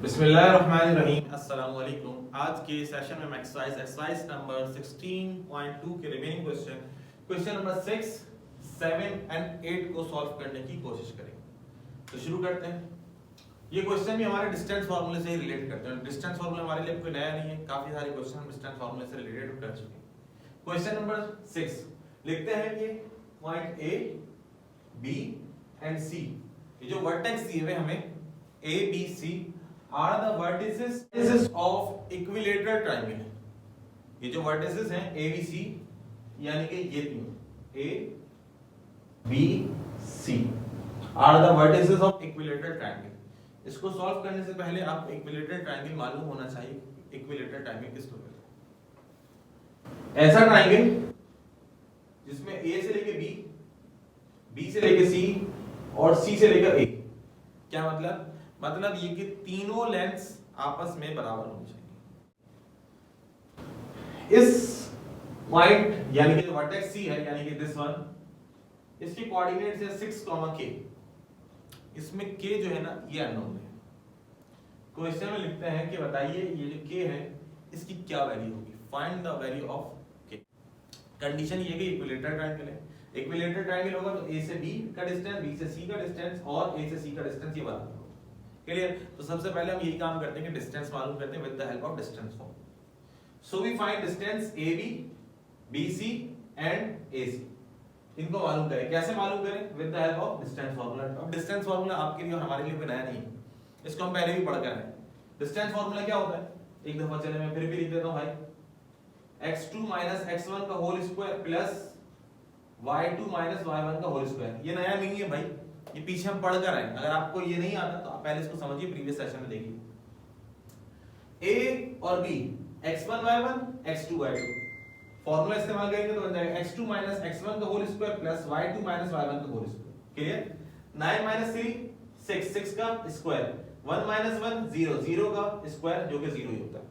बिस्मिल्लाहिर्रहमानिर्रहीम अस्सलाम वालेकुम। आज के सेशन में हम एक्सरसाइज नंबर 16.2 के रिमेनिंग क्वेश्चन नंबर 6, 7 एंड 8 को सॉल्व करने की कोशिश करेंगे। तो शुरू करते हैं। ये क्वेश्चन भी हमारे डिस्टेंस फार्मूले से ही रिलेट करते हैं। डिस्टेंस फार्मूला हमारे लिए कोई नया नहीं है, काफी सारे क्वेश्चन हम डिस्टेंस फार्मूले से रिलेटेड कर चुके हैं। क्वेश्चन नंबर 6 लिखते हैं कि point A, B and C, ये जो वर्टेक्स दिए हुए हमें A, B, C are the vertices of equilateral triangle। ये जो vertices हैं A, B, C यानी कि ये तीन A, B, C are the vertices of equilateral triangle। इसको सॉल्व करने से पहले आपको equilateral triangle मालूम होना चाहिए। equilateral triangle किसको कहते हैं? ऐसा ट्राइंगल जिसमें A से लेके B, B से लेके C और C से लेकर A। क्या मतलब ये कि तीनों लेंथ्स आपस में बराबर होनी चाहिए। इस पॉइंट यानी कि जो वर्टेक्स C है यानी कि दिस वन, इसके कोऑर्डिनेट्स है 6, k। इसमें k जो है ना ये अननोन है। क्वेश्चन में लिखते हैं कि बताइए ये जो k है इसकी क्या वैल्यू होगी। Find the value of k। Condition ये कि इक्विलेटरल ट्रायंगल है। इक्विलेटरल ट्रायंगल होगा तो a से b का डिस्टेंस, b से c का डिस्टेंस और a से c का डिस्टेंस ये बराबर होगा। क्लियर? तो सबसे पहले हम यही काम करते हैं कि डिस्टेंस मालूम करते हैं with the help of distance formula. So we find distance AB, BC and AC। इनको मालूम करें। कैसे मालूम करें? With the help of distance formula. अब डिस्टेंस फार्मूला आपके लिए और हमारे लिए कोई नया नहीं है, इसको हम पहले भी पढ़ कर आए। डिस्टेंस फार्मूला क्या होता है? एक दफा चले मैं फिर भी लिख देता हूं भाई। x2 x1 का whole square plus y2 y1 का होल स्क्वायर। ये नया नहीं है भाई, ये पीछे हम पढ़ कर आए। अगर आपको ये नहीं आता तो आप पहले इसको समझिए, प्रीवियस सेशन में देखिए। A और B x1 y1 x2 y2 formula इस्तेमाल करेंगे तो बन जाएगा x2 x1 का whole square plus y2 y1 का होल स्क्वायर। क्लियर? 9 3 6 का स्क्वायर, 1 1 0 0 का स्क्वायर जो कि 0 ही होता है।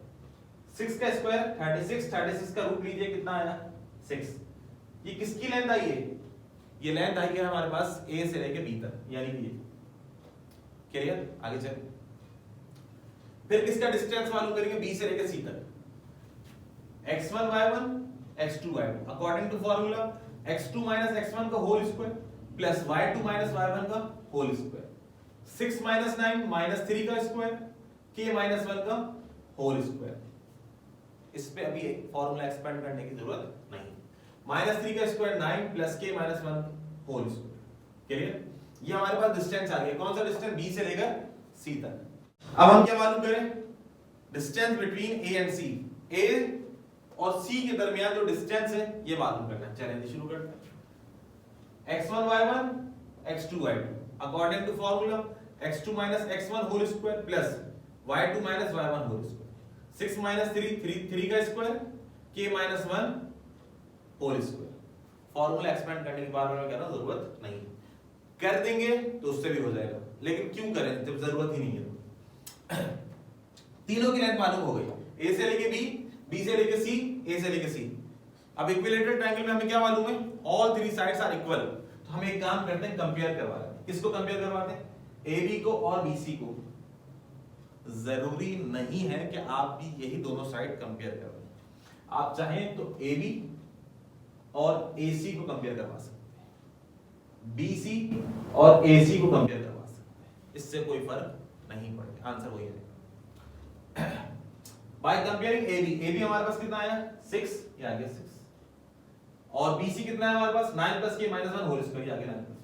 6 का स्क्वायर 36 का रूट लीजिए कितना आया 6। ये किसकी लेंथ आई है? ये लेंथ आई है हमारे पास A से लेके B तक, यानी कि ये। क्लियर? आगे चलें। फिर किसका डिस्टेंस मालूम करेंगे? B से लेके C तक। x1 y1 x2 y2 according to formula x2 x1 का whole square plus y2 y1 का होल स्क्वायर। 6 9 3 का स्क्वायर k 1 का होल स्क्वायर। इस पे अभी फार्मूला एक्सपेंड करने की जरूरत नहीं। -3 का square 9 plus k 1 whole square. Clear? ये हमारे पास डिस्टेंस आ गया। कौन सा डिस्टेंस? B से लेकर C तक। अब हम क्या मालूम करें? Distance between A and C। A और C के दरमियान जो डिस्टेंस है ये मालूम करना है। चलिए शुरू करते हैं। x1 y1 x2 y2 according to formula x2 x1 whole square plus y2 y1 whole square. 6 3 का square k 1 whole square. Formula expand करने के बारे में कहना जरूरत नहीं, कर देंगे तो उससे भी हो जाएगा, लेकिन क्यों करें जब जरूरत ही नहीं है तो। तीनों की लेंथ मालूम हो गई, A से लेके B, B से लेके C, A से लेके C। अब इक्विलेटरल ट्रायंगल में हमें क्या मालूम है? All three sides are equal. तो हम एक काम करते हैं, कंपेयर करवाते हैं। किसको कंपेयर करवाते हैं? AB को और BC को। जरूरी नहीं है कि आप भी यही दोनों साइड कंपेयर करें। आप चाहें तो AB और AC को कंपेयर करवा सकते हैं, BC और AC को कंपेयर करवा सकते हैं। इससे कोई फर्क नहीं पड़ेगा, आंसर वही आएगा। बाय कंपेयरिंग AB हमारे पास कितना आया 6, ये आ गया 6, और BC कितना है हमारे पास 9 प्लस k 1 होल स्क्वायर, ये आ गया 9।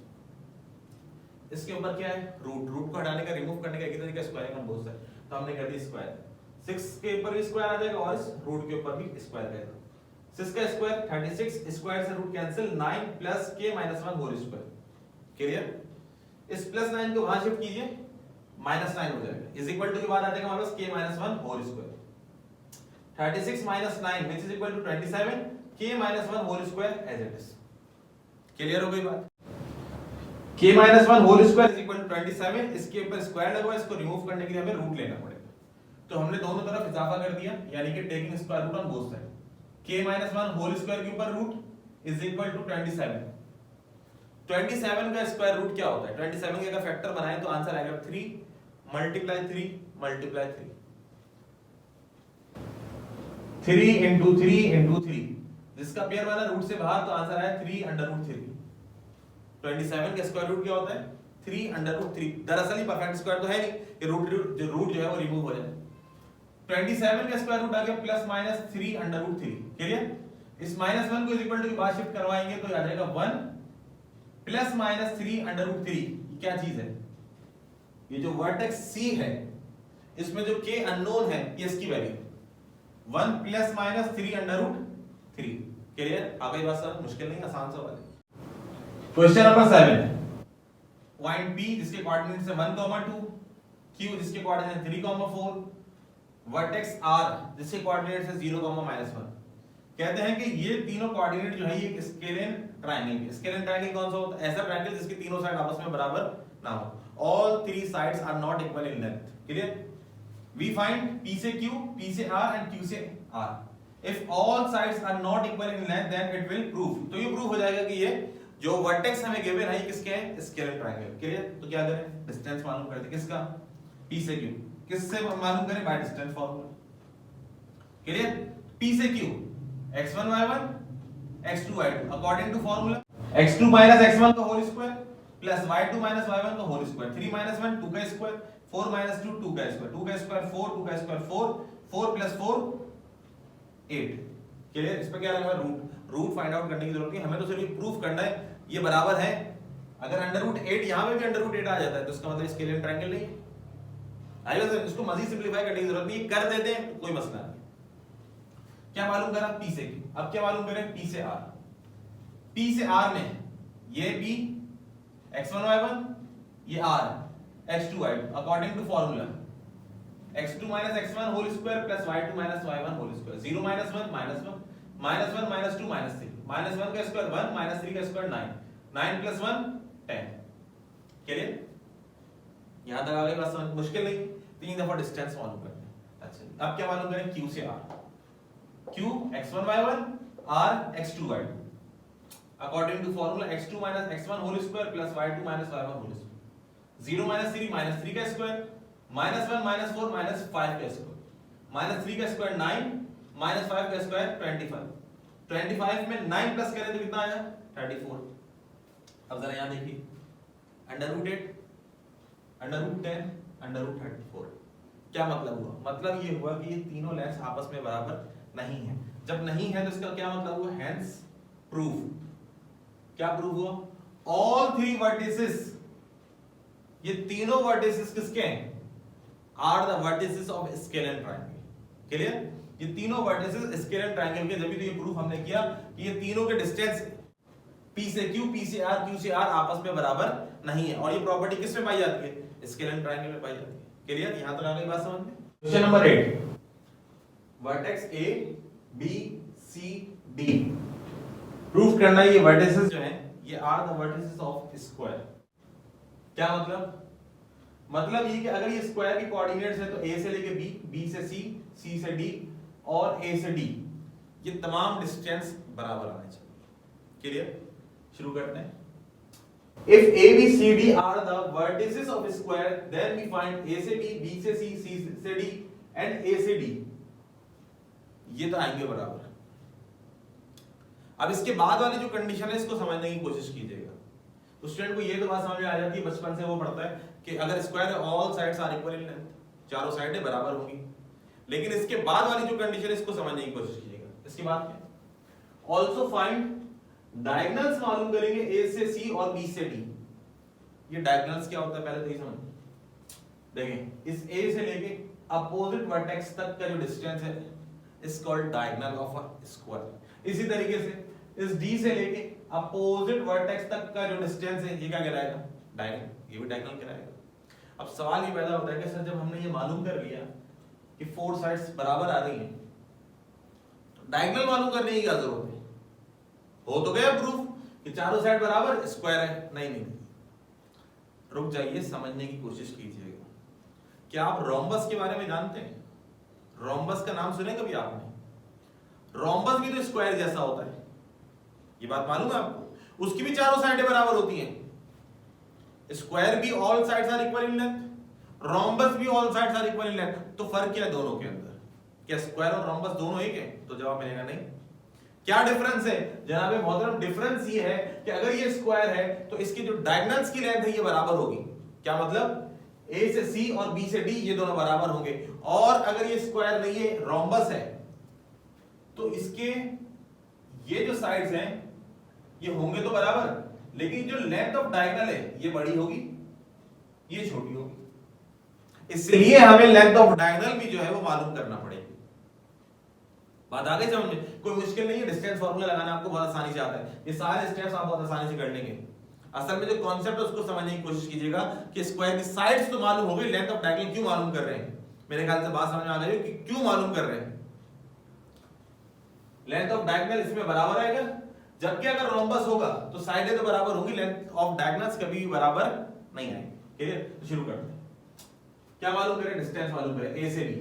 इसके ऊपर क्या है? रूट को हटाने का, रिमूव करने का एक तरीका स्क्वायर का बहुत है, तो हमने कर दी स्क्वायर। 6 के ऊपर भी स्क्वायर आ जाएगा और इस रूट के ऊपर भी स्क्वायर रहेगा। 6 का स्क्वायर 36, स्क्वायर से root cancel, 9 plus k 1 whole square. Clear? इस प्लस 9 को वहां शिफ्ट कीजिए, -9 हो जाएगा, इज इक्वल टू के बाद आ जाएगा हमारे पास k 1 whole square. 36 9 which is equal to 27, k 1 whole square as it is. Clear हो गई बात? k 1 whole square is equal to 27, इसके ऊपर स्क्वायर लगा, इसको रिमूव करने के लिए हमें रूट लेना पड़ेगा। तो हमने दोनों तरफ इजाफा कर दिया, यानी कि taking square root on both side. k 1 whole square के ऊपर रूट इज इक्वल टू 27। 27 का स्क्वायर रूट क्या होता है? 27 के अगर फैक्टर बनाए तो आंसर आएगा 3 मल्टीप्लाई 3 मल्टीप्लाई 3 इंटू 3 जिसका पेयर बना रूट से बाहर तो आंसर आया 3 अंडर रूट 3। 27 का स्क्वायर रूट क्या होता है 3 अंडर रूट 3। दरअसल ये परफेक्ट स्क्वायर तो है नहीं कि रूट जो है वो रिमूव हो जाए। 27 का स्क्वायर रूट आ गया plus minus 3 under root 3। Clear? इस माइनस 1 को इज इक्वल टू के बाद शिफ्ट करवाएंगे तो आ जाएगा 1 प्लस माइनस 3 अंडर रूट 3। क्या चीज है? ये जो वर्टेक्स C है इसमें जो k अननोन है ये इसकी value 1 plus minus 3 under root 3। Clear? आ गई बात सर? मुश्किल नहीं, आसान सवाल है। क्वेश्चन नंबर 7, पॉइंट P जिसके कोऑर्डिनेट्स है 1, 2, Q जिसके कोऑर्डिनेट्स है 3, 4, वर्टेक्स R जिसके कोऑर्डिनेट्स है 0, -1। कहते हैं कि ये तीनों कोऑर्डिनेट जो है ये स्केलेन ट्रायंगल है। स्केलेन ट्रायंगल कौन सा होता है? ऐसा ट्रायंगल जिसकी तीनों साइड आपस में बराबर ना हो। All three sides are not equal in length. Clear? We find P से Q, P से R एंड Q से R। If all sides are not equal in length then it will prove. तो ये प्रूव हो जाएगा कि ये जो वर्टेक्स हमें गिवन है ये किसके हैं? Scalene triangle. क्लियर? तो क्या करें? डिस्टेंस मालूम करते। किसका? P से Q। किससे मालूम करें? By distance formula. Clear? P से Q x1 y1 x2 y2 according to formula x2 x1 का whole square plus y2 y1 का होल स्क्वायर। 3 1 2 का स्क्वायर, 4 2 2 का स्क्वायर, 2 का स्क्वायर 4, 2 का स्क्वायर 4, 4 प्लस 4 8। क्लियर? इस पे क्या लगा? रूट फाइंड आउट करने की जरूरत नहीं, हमें तो सिर्फ प्रूफ करना है ये बराबर है। अगर √8 यहां पे भी √8 आ जाता है तो इसका मतलब स्केलियन ट्रायंगल नहीं है। आइए सर इसको मजीद सिंपलीफाई करने की जरूरत नहीं, कर देते हैं कोई मसला नहीं। क्या मालूम करा? P से Q। अब क्या मालूम करें? P से R। P से R में ये P x1 y1 ये R x2 y2 according to formula x2 x1 whole square plus y2 y1 whole square. 0 -1 -1 -1 -2 -3 -1 का स्क्वायर 1 -3 का स्क्वायर 9 9 प्लस 1 10। क्लियर? यहां तक आ गई बात समझ? मुश्किल नहीं, 3 दफा डिस्टेंस मालूम करते हैं। अच्छा अब क्या मालूम करें? Q से R। Q x1 y1 R x2 y2 according to formula x2 x1 whole square plus y2 y1 whole square। 0 -3 -3 का स्क्वायर, -1 -4 -5 का स्क्वायर, -3 का स्क्वायर 9 -5 का स्क्वायर 25। 25 में 9 प्लस करें तो कितना आया? 34। अब जरा यहां देखिए √8 √10 √34। क्या मतलब हुआ? मतलब ये हुआ कि ये तीनों लेंथ्स आपस में बराबर नहीं है। जब नहीं है तो इसका क्या मतलब हुआ? Hence proof. क्या प्रूफ हुआ? ऑल थ्री वर्टिसेस, ये तीनों वर्टिसेस किसके हैं? Are the vertices of scalene triangle. Clear? ये तीनों वर्टिसेस स्केलेन ट्रायंगल के, जब तो ये प्रूफ हमने किया कि ये तीनों के डिस्टेंस P से Q, P से R, Q से R आपस में बराबर नहीं है। और ये प्रॉपर्टी किस में पाई जाती है? स्केलेन ट्रायंगल में पाई जाती है। क्लियर? यहां तक आ गई बात समझ में? Question number 8, vertex A B C D proof करना है ये वर्टिसेस जो हैं ये are the vertices of square. क्या मतलब? मतलब ये कि अगर ये स्क्वायर के कोऑर्डिनेट्स है तो A से लेके B, B से C, C से D और A से D ये तमाम डिस्टेंस बराबर आने चाहिए। क्लियर? शुरू करते हैं। If A B C D are the vertices of a square then we find A से B, B से C, C से D and A से D ये तो आएंगे बराबर। अब इसके बाद वाली जो कंडीशन है इसको समझने की कोशिश कीजिएगा। तो स्टूडेंट को ये तो बात समझ में आ जाती है, बचपन से वो पढ़ता है कि अगर स्क्वायर है all sides are equal in length, चारों साइडें बराबर होंगी। लेकिन इसके बाद वाली जो कंडीशन है इसको समझने की कोशिश कीजिएगा। इसके बाद क्या? ऑल्सो फाइंड डायगोनल्स मालूम करेंगे A से C और B से D। ये डायगोनल्स क्या होता है पहले तो ये समझ देखें। इस A से लेके अपोजिट वर्टेक्स तक का जो डिस्टेंस है is called diagonal of a square. इसी तरीके से इस D से लेके अपोजिट वर्टेक्स तक का जो डिस्टेंस है ये क्या कहलाएगा? डायगोनल। ये भी डायगोनल कहलाएगा। अब सवाल ये पैदा होता है कि सर जब हमने ये मालूम कर लिया कि फोर साइड्स बराबर आ रही हैं तो डायगोनल मालूम करने की क्या जरूरत है? हो तो गया प्रूफ कि चारों साइड बराबर स्क्वायर है। नहीं, रुक जाइए, समझने की कोशिश कीजिएगा। क्या आप रोम्बस के बारे में जानते हैं? रोम्बस का नाम सुने कभी आपने? रोम्बस भी तो स्क्वायर जैसा होता है, ये बात मालूम है आपको? उसकी भी चारों साइडें बराबर होती हैं। स्क्वायर भी all sides are equal in length, rhombus भी all sides are equal in length, तो फर्क क्या है दोनों के अंदर? क्या स्क्वायर और रोम्बस दोनों एक है? तो जवाब मिलेगा नहीं। क्या डिफरेंस है जनाब मोहतरम? डिफरेंस ये है कि अगर ये स्क्वायर है तो इसकी जो डायगोनल्स की लेंथ है ये बराबर होगी। क्या मतलब? ए से सी और बी से डी ये दोनों बराबर होंगे। और अगर ये स्क्वायर नहीं है, रोम्बस है, तो इसके ये जो साइड्स हैं ये होंगे तो बराबर, लेकिन जो लेंथ ऑफ डायगोनल है ये बड़ी होगी, ये छोटी होगी। इसलिए हमें लेंथ ऑफ डायगोनल भी जो है वो मालूम करना पड़ेगी। बात आ गई समझ में? कोई मुश्किल नहीं है, डिस्टेंस फार्मूला लगाना आपको बहुत आसानी से आता है। ये सारे स्टेप्स आप बहुत आसानी से कर लेंगे। असल में जो कॉन्सेप्ट है उसको समझने की कोशिश कीजिएगा कि स्क्वायर की साइड्स तो मालूम हो गई, लेंथ ऑफ डायगोनल क्यों मालूम कर रहे हैं? मेरे ख्याल से बात समझ में आ गई कि क्यों मालूम कर रहे हैं। लेंथ ऑफ डायगोनल इसमें बराबर आएगा, जबकि अगर रोम्बस होगा तो साइडें तो बराबर होंगी, लेंथ ऑफ डायगोनल्स कभी भी बराबर नहीं आएंगे। क्लियर? तो शुरू करते हैं। क्या मालूम करें? डिस्टेंस मालूम करें ए से बी।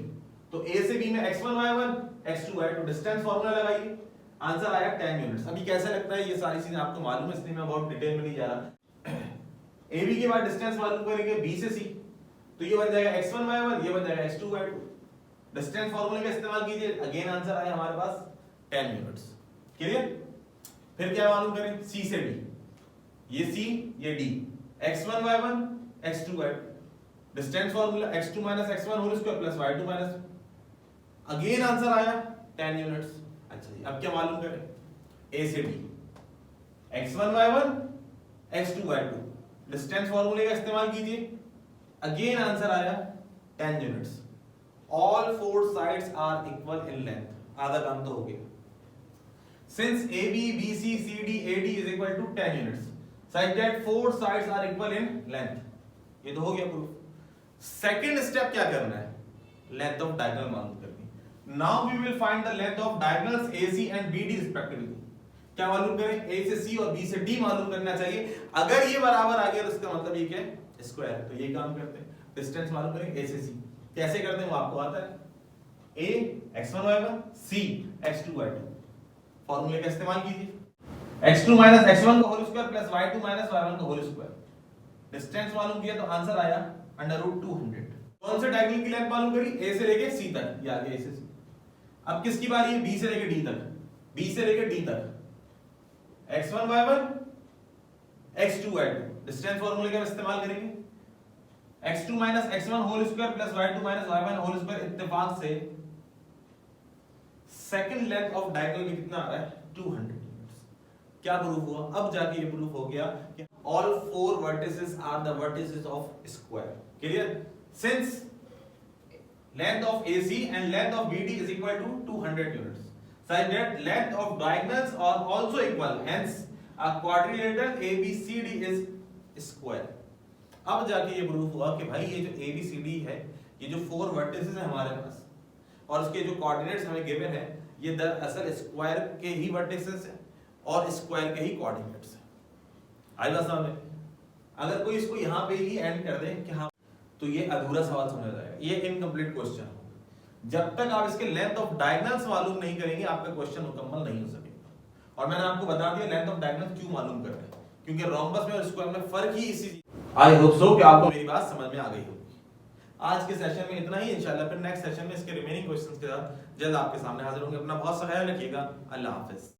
तो ए से बी में x1 y1 x2 y2 distance formula लगाइए। आंसर आया 10 यूनिट्स। अभी कैसे लगता है ये सारी चीजें आपको मालूम है, इसलिए मैं बहुत डिटेल में नहीं जा रहा। ए बी के बाद डिस्टेंस मालूम करेंगे बी से सी, तो ये बन जाएगा x1 y1, ये बन जाएगा x2 y2। डिस्टेंस फार्मूले का इस्तेमाल कीजिए, अगेन आंसर आया हमारे पास 10 यूनिट्स। क्लियर? फिर क्या मालूम करें? सी से डी, ये सी ये D, x1 y1 x2 y2 distance formula x2 x1 whole square plus y2 minus, again answer आया 10 यूनिट्स। अच्छा जी, अब क्या मालूम करें? a से d, x1 y1 x2 y2 distance फार्मूले का इस्तेमाल कीजिए, अगेन आंसर आया 10 units. All four sides are equal in length, आधा काम तो हो गया। Since AB, BC, CD, AD is equal to 10 units, such that four sides are equal in length. ये तो हो गया प्रूफ। सेकंड स्टेप क्या करना है? लेंथ ऑफ डायगोनल मालूम करनी। Now we will find the length of diagonals AC and BD respectively. क्या मालूम करें? A से C और B से D मालूम करना चाहिए। अगर ये बराबर आ गया तो इसका मतलब ये क्या है? स्क्वायर। तो ये काम करते हैं, डिस्टेंस मालूम करेंगे A से C। कैसे करते हैं वो आपको आता है। A x1 y1 C x2 y2 फॉर्मूले का इस्तेमाल कीजिए। x2 x1 का whole square plus y2 y1 का होल स्क्वायर। डिस्टेंस मालूम किया तो आंसर आया √200। कौन से डायगोनल की लेंथ मालूम करी? a से लेके c तक, ये आ गया a से c। अब किसकी बारी है? b से लेके d तक, b से लेके d तक, x1 y1 x2 y2 distance फॉर्मूले का इस्तेमाल करेंगे। x2 x1 whole square plus y2 y1 whole square, इत्तेफाक से सेकंड लेंथ ऑफ डायगोनल में कितना आ रहा है? 200 यूनिट्स। क्या प्रूफ हुआ? अब जाके ये प्रूफ हो गया कि all four vertices are the vertices of square. Clear? Since length of AC and length of BD is equal to 200 units, such that length of diagonals are also equal, hence a quadrilateral ABCD is square। अब जाके ये proof हुआ कि भाई ये जो ABCD है, ये जो फोर वर्टिसेस है हमारे पास और उसके जो कोऑर्डिनेट्स हमें गिवन है, ये दरअसल स्क्वायर के ही वर्टिसेस हैं और स्क्वायर के ही कोऑर्डिनेट्स हैं। आई बात समझ में? अगर कोई इसको यहाँ पे ही एंड कर दे कि हाँ, तो ये अधूरा सवाल समझ जाएगा, ये इनकम्प्लीट क्वेश्चन होगा। जब तक आप इसके लेंथ ऑफ डायगोनल्स मालूम नहीं करेंगे आपका क्वेश्चन मुकम्मल नहीं हो सकेगा। और मैंने आपको बता दिया लेंथ ऑफ डायगोनल क्यों मालूम कर रहे हैं, क्योंकि रोम्बस में और स्क्वायर में फर्क ही इसी। आई होप सो कि आपको मेरी बात समझ में आ गई होगी। आज के सेशन में इतना ही, इंशाल्लाह फिर नेक्स्ट सेशन में इसके रिमेनिंग क्वेश्चंस के साथ जल्द आपके सामने हाजिर होंगे। अपना बहुत सा ख्याल रखिएगा। अल्लाह हाफिज।